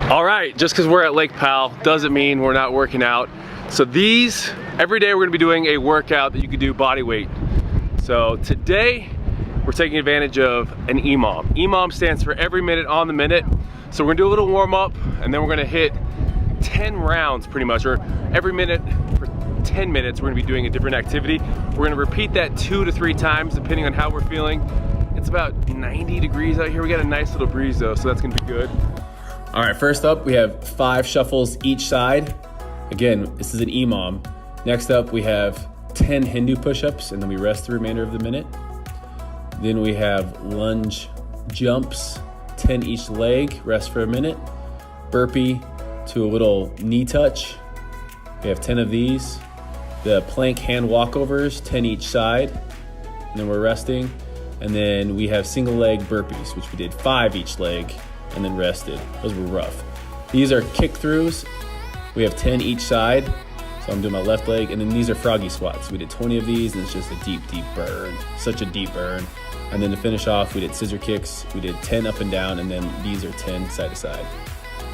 All right, just because we're at Lake Powell doesn't mean we're not working out. So every day we're gonna be doing a workout that you can do body weight. So today, we're taking advantage of an EMOM. EMOM stands for every minute on the minute. So we're gonna do a little warm up and then we're gonna hit 10 rounds pretty much, or every minute for 10 minutes, we're gonna be doing a different activity. We're gonna repeat that 2 to 3 times depending on how we're feeling. It's about 90 degrees out here. We got a nice little breeze though, so that's gonna be good. All right, first up, we have 5 shuffles each side. Again, this is an EMOM. Next up, we have 10 Hindu push-ups, and then we rest the remainder of the minute. Then we have lunge jumps, 10 each leg, rest for a minute. Burpee to a little knee touch. We have 10 of these. The plank hand walkovers, 10 each side. And then we're resting. And then we have single leg burpees, which we did 5 each leg and then rested. Those were rough. These are kick throughs. We have 10 each side. So I'm doing my left leg. And then these are froggy squats. We did 20 of these and it's just a deep, deep burn. Such a deep burn. And then to finish off, we did scissor kicks. We did 10 up and down, and then these are 10 side to side.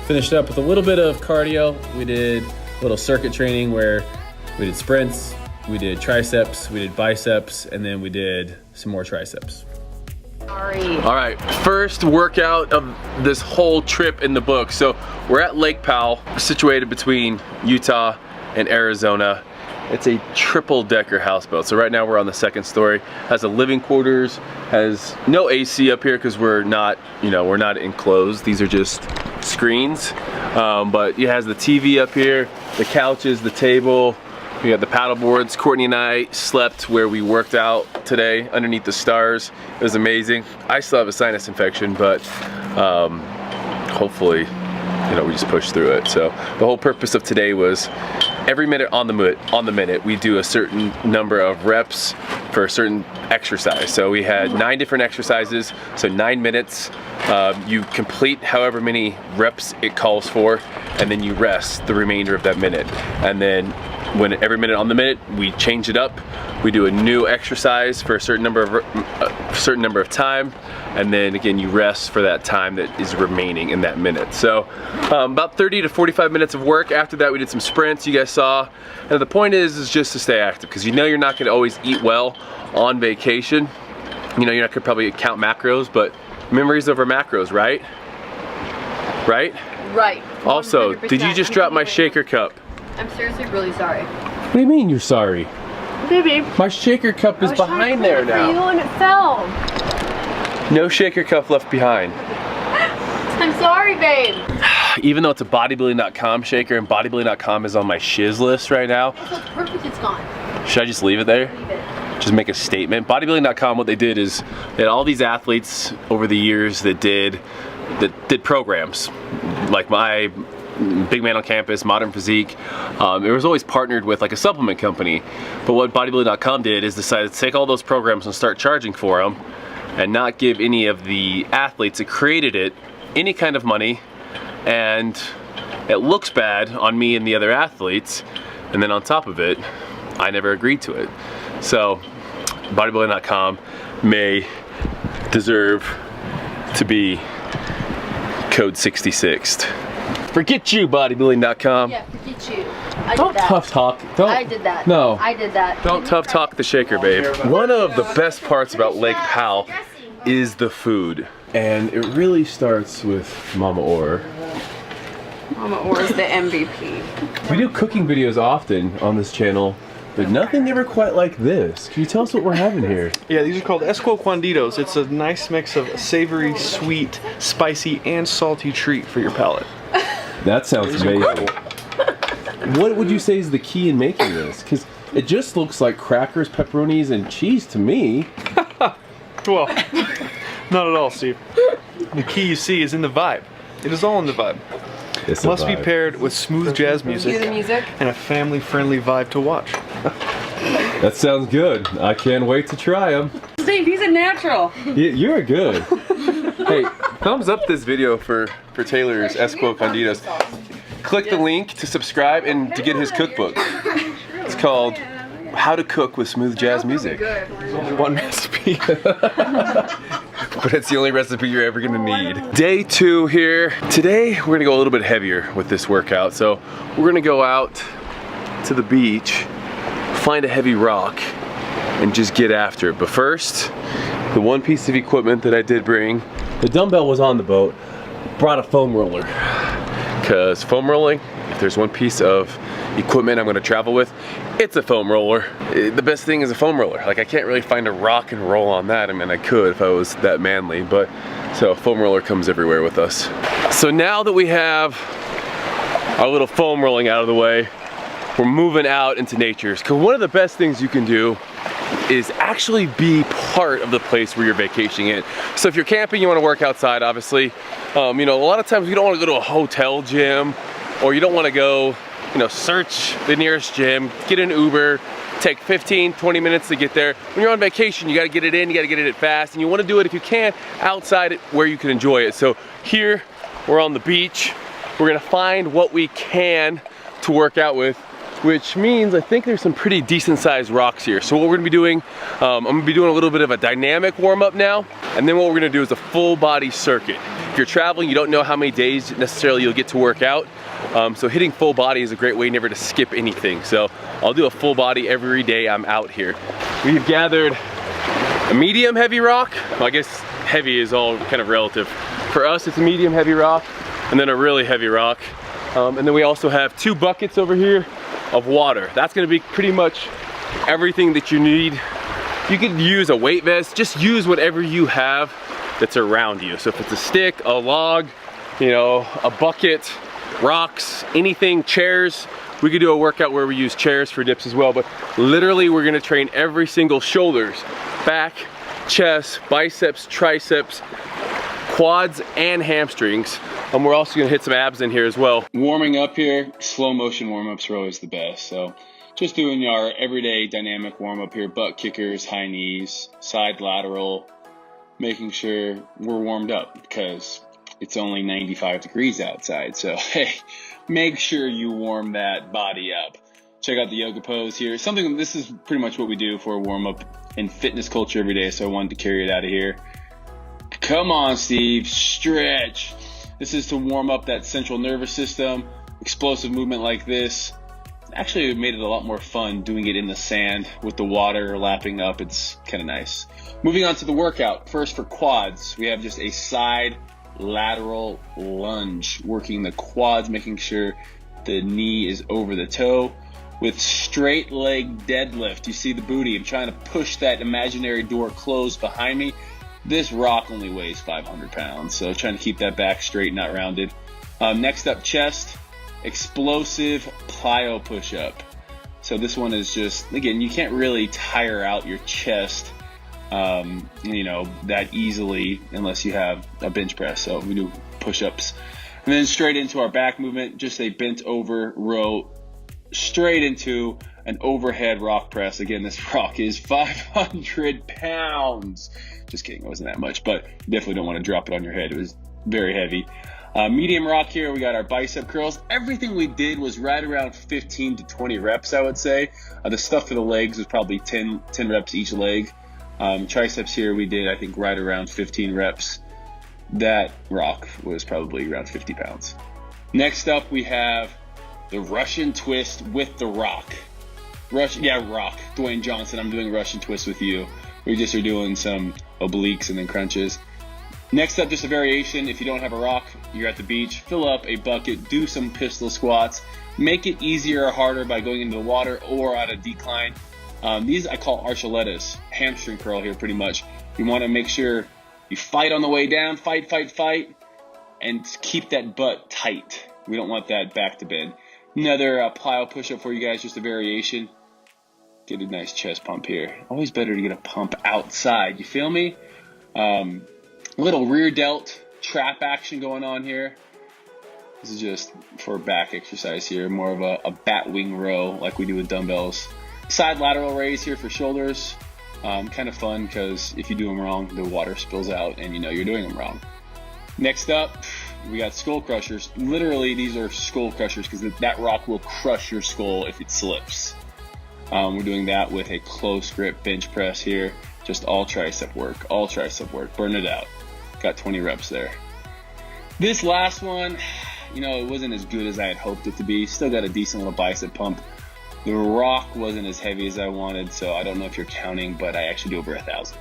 Finished up with a little bit of cardio. We did a little circuit training where we did sprints, we did triceps, we did biceps, and then we did some more triceps. All right, first workout of this whole trip in the book. So we're at Lake Powell, situated between Utah and Arizona. It's a triple-decker houseboat. So right now we're on the 2nd story. Has a living quarters, has no AC up here because we're not enclosed. These are just screens. But it has the TV up here, the couches, the table. We got the paddle boards. Courtney and I slept where we worked out today underneath the stars. It was amazing. I still have a sinus infection, but hopefully, we just push through it. So the whole purpose of today was every minute on the minute, we do a certain number of reps for a certain exercise. So we had 9 different exercises, so 9 minutes. You complete however many reps it calls for, and then you rest the remainder of that minute. And then every minute on the minute, we change it up. We do a new exercise for a certain number of time, and then again you rest for that time that is remaining in that minute. So about 30 to 45 minutes of work. After that, we did some sprints. You guys saw. And the point is just to stay active, because you're not going to always eat well on vacation. You're not going to probably count macros, but memories over macros, right? Right. Right. Also, did you just drop my shaker cup? I'm seriously really sorry. What do you mean you're sorry? Baby. My shaker cup is behind there now. You and it fell. No shaker cup left behind. I'm sorry, babe. Even though it's a bodybuilding.com shaker and bodybuilding.com is on my shiz list right now. It's perfect, it's gone. Should I just leave it there? Leave it. Just make a statement. Bodybuilding.com, what they did is they had all these athletes over the years that did programs. Like my Big Man on Campus, Modern Physique. It was always partnered with like a supplement company. But what bodybuilding.com did is decided to take all those programs and start charging for them and not give any of the athletes that created it any kind of money. And it looks bad on me and the other athletes. And then on top of it, I never agreed to it. So bodybuilding.com may deserve to be code 66th. Forget you, bodybuilding.com. Yeah, forget you. Don't tough talk. I did that. No. I did that. Don't tough talk the shaker, babe. One of the best parts about Lake Powell is the food. And it really starts with Mama Orr. Mama Orr is the MVP. We do cooking videos often on this channel, but nothing ever quite like this. Can you tell us what we're having here? Yeah, these are called Esquo Cuanditos. It's a nice mix of savory, sweet, spicy, and salty treat for your palate. That sounds amazing. What would you say is the key in making this? Because it just looks like crackers, pepperonis, and cheese to me. Well, not at all, Steve. The key, you see, is in the vibe. It is all in the vibe. It's Must be paired with smooth jazz music, Cue the music. and a family-friendly vibe to watch. That sounds good. I can't wait to try them. Steve, he's a natural. You're good. Hey, thumbs up this video for Taylor's Esquo Cuanditos. Click the link to subscribe and to get his cookbook. It's called How to Cook with Smooth Jazz Music. There's only one recipe. but it's the only recipe you're ever gonna need. Day 2 here. Today we're gonna go a little bit heavier with this workout. So we're gonna go out to the beach, find a heavy rock, and just get after it. But first, the one piece of equipment that I did bring, the dumbbell was on the boat, brought a foam roller. Because foam rolling, if there's one piece of equipment I'm gonna travel with, it's a foam roller. The best thing is a foam roller. Like, I can't really find a rock and roll on that. I mean, I could if I was that manly, but so a foam roller comes everywhere with us. So now that we have our little foam rolling out of the way, we're moving out into nature. Because one of the best things you can do is actually be part of the place where you're vacationing in. So if you're camping, you want to work outside, obviously. You know, a lot of times you don't want to go to a hotel gym, or you don't want to go, you know, search the nearest gym, get an Uber, take 15, 20 minutes to get there. When you're on vacation, you got to get it in, you got to get it fast, and you want to do it, if you can, outside where you can enjoy it. So here, we're on the beach. We're gonna find what we can to work out with, which means I think there's some pretty decent sized rocks here. So what we're gonna be doing, I'm gonna be doing a little bit of a dynamic warm up now, and then what we're gonna do is a full body circuit. If you're traveling, you don't know how many days necessarily you'll get to work out. So hitting full body is a great way never to skip anything. So I'll do a full body every day I'm out here. We've gathered a medium heavy rock. Well, I guess heavy is all kind of relative. For us, it's a medium heavy rock, and then a really heavy rock. And then we also have 2 buckets over here of water. That's gonna be pretty much everything that you need. You could use a weight vest, just use whatever you have that's around you. So if it's a stick, a log, you know, a bucket, rocks, anything, chairs. We could do a workout where we use chairs for dips as well, but literally we're gonna train every single shoulders, back, chest, biceps, triceps, quads, and hamstrings. We're also gonna hit some abs in here as well. Warming up here, slow motion warm-ups are always the best. So just doing our everyday dynamic warm-up here, butt kickers, high knees, side lateral, making sure we're warmed up because it's only 95 degrees outside. So hey, make sure you warm that body up. Check out the yoga pose here. This is pretty much what we do for a warm-up in fitness culture every day, so I wanted to carry it out of here. Come on, Steve, stretch. This is to warm up that central nervous system. Explosive movement like this. Actually, it made it a lot more fun doing it in the sand with the water lapping up. It's kind of nice. Moving on to the workout. First for quads, we have just a side lateral lunge, working the quads, making sure the knee is over the toe. With straight leg deadlift, you see the booty. I'm trying to push that imaginary door closed behind me. This rock only weighs 500 pounds, so trying to keep that back straight, not rounded. Next up, chest, explosive plyo push-up. So this one is just, again, you can't really tire out your chest, you know, that easily unless you have a bench press. So we do push-ups. And then straight into our back movement, just a bent over row, straight into an overhead rock press. Again, this rock is 500 pounds. Just kidding, it wasn't that much, but you definitely don't want to drop it on your head. It was very heavy. Medium rock here, we got our bicep curls. Everything we did was right around 15 to 20 reps, I would say. The stuff for the legs was probably 10 reps each leg. Triceps here, we did, I think, right around 15 reps. That rock was probably around 50 pounds. Next up, we have the Russian twist with the rock. Rock. Dwayne Johnson, I'm doing Russian twist with you. We just are doing some obliques and then crunches. Next up, just a variation. If you don't have a rock, you're at the beach, fill up a bucket, do some pistol squats. Make it easier or harder by going into the water or at a decline. These I call archeletas, hamstring curl here pretty much. You want to make sure you fight on the way down, fight, and keep that butt tight. We don't want that back to bend. Another plyo push-up for you guys, just a variation. Get a nice chest pump here. Always better to get a pump outside, you feel me? Little rear delt trap action going on here. This is just for back exercise here, more of a bat wing row like we do with dumbbells. Side lateral raise here for shoulders. Kind of fun because if you do them wrong, the water spills out and you know you're doing them wrong. Next up, we got skull crushers. Literally, these are skull crushers because that rock will crush your skull if it slips. We're doing that with a close grip bench press here. Just all tricep work, burn it out. Got 20 reps there. This last one, you know, it wasn't as good as I had hoped it to be. Still got a decent little bicep pump. The rock wasn't as heavy as I wanted, so I don't know if you're counting, but I actually do over 1,000.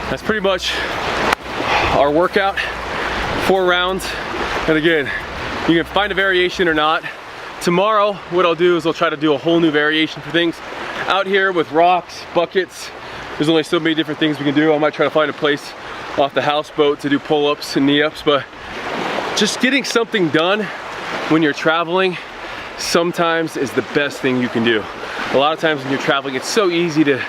That's pretty much our workout, 4 rounds. And again, you can find a variation or not. Tomorrow, what I'll do is I'll try to do a whole new variation for things. Out here with rocks, buckets, there's only so many different things we can do. I might try to find a place off the houseboat to do pull-ups and knee-ups, but just getting something done when you're traveling sometimes is the best thing you can do. A lot of times when you're traveling, it's so easy to,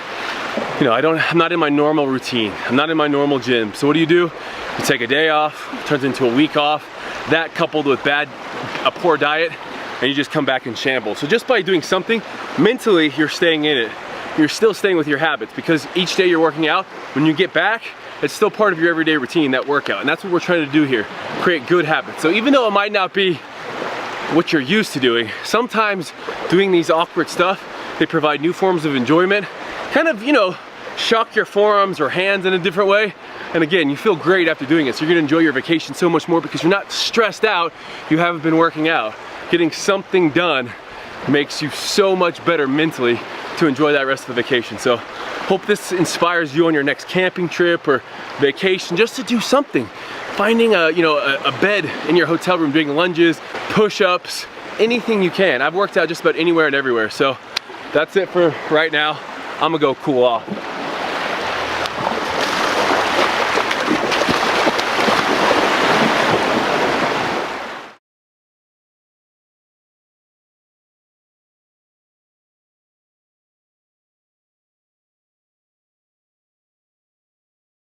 you know, I'm not in my normal routine. I'm not in my normal gym. So what do? You take a day off, it turns into a week off. That coupled with a poor diet, and you just come back in shambles. So just by doing something, mentally you're staying in it. You're still staying with your habits, because each day you're working out, when you get back, it's still part of your everyday routine, that workout. And that's what we're trying to do here, create good habits. So even though it might not be what you're used to doing, sometimes doing these awkward stuff, they provide new forms of enjoyment, kind of, you know, shock your forearms or hands in a different way. And again, you feel great after doing it. So you're gonna enjoy your vacation so much more because you're not stressed out, you haven't been working out. Getting something done makes you so much better mentally to enjoy that rest of the vacation. So hope this inspires you on your next camping trip or vacation, just to do something. Finding a bed in your hotel room, doing lunges, push-ups, anything you can. I've worked out just about anywhere and everywhere. So that's it for right now. I'm gonna go cool off.